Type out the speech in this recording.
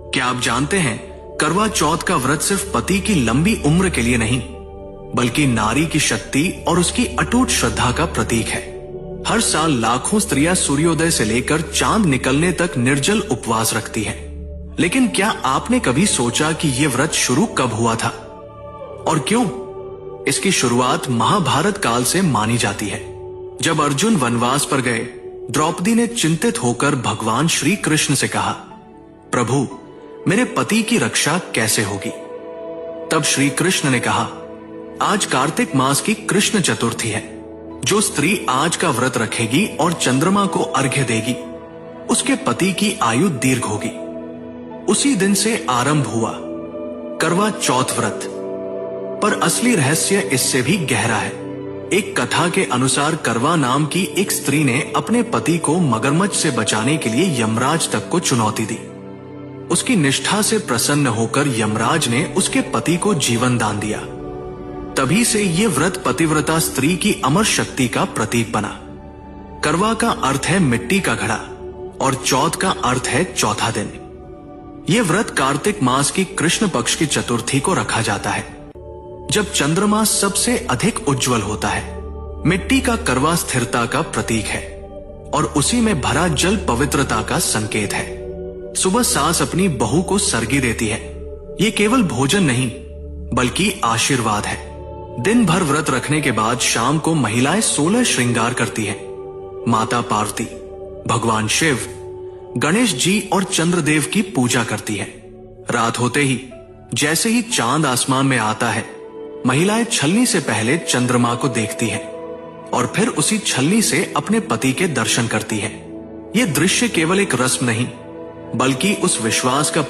क्या आप जानते हैं, करवा चौथ का व्रत सिर्फ पति की लंबी उम्र के लिए नहीं, बल्कि नारी की शक्ति और उसकी अटूट श्रद्धा का प्रतीक है। हर साल लाखों स्त्रियां सूर्योदय से लेकर चांद निकलने तक निर्जल उपवास रखती हैं। लेकिन क्या आपने कभी सोचा कि यह व्रत शुरू कब हुआ था और क्यों? इसकी शुरुआत महाभारत काल से मानी जाती है। जब अर्जुन वनवास पर गए, द्रौपदी ने चिंतित होकर भगवान श्री कृष्ण से कहा, प्रभु, मेरे पति की रक्षा कैसे होगी? तब श्री कृष्ण ने कहा, आज कार्तिक मास की कृष्ण चतुर्थी है। जो स्त्री आज का व्रत रखेगी और चंद्रमा को अर्घ्य देगी, उसके पति की आयु दीर्घ होगी। उसी दिन से आरंभ हुआ करवा चौथ व्रत। पर असली रहस्य इससे भी गहरा है। एक कथा के अनुसार करवा नाम की एक स्त्री ने अपने पति को मगरमच्छ से बचाने के लिए यमराज तक को चुनौती दी। उसकी निष्ठा से प्रसन्न होकर यमराज ने उसके पति को जीवन दान दिया। तभी से ये व्रत पतिव्रता स्त्री की अमर शक्ति का प्रतीक बना। करवा का अर्थ है मिट्टी का घड़ा और चौथ का अर्थ है चौथा दिन। यह व्रत कार्तिक मास की कृष्ण पक्ष की चतुर्थी को रखा जाता है, जब चंद्रमा सबसे अधिक उज्जवल होता है। मिट्टी का करवा स्थिरता का प्रतीक है और उसी में भरा जल पवित्रता का संकेत है। सुबह सास अपनी बहू को सरगी देती है। ये केवल भोजन नहीं, बल्कि आशीर्वाद है। दिन भर व्रत रखने के बाद शाम को महिलाएं 16 श्रृंगार करती हैं। माता पार्वती, भगवान शिव, गणेश जी और चंद्रदेव की पूजा करती है। रात होते ही जैसे ही चांद आसमान में आता है, महिलाएं छलनी से पहले चंद्रमा को देखती हैं और फिर उसी छलनी से अपने पति के दर्शन करती हैं। यह दृश्य केवल एक रस्म नहीं, बल्कि उस विश्वास का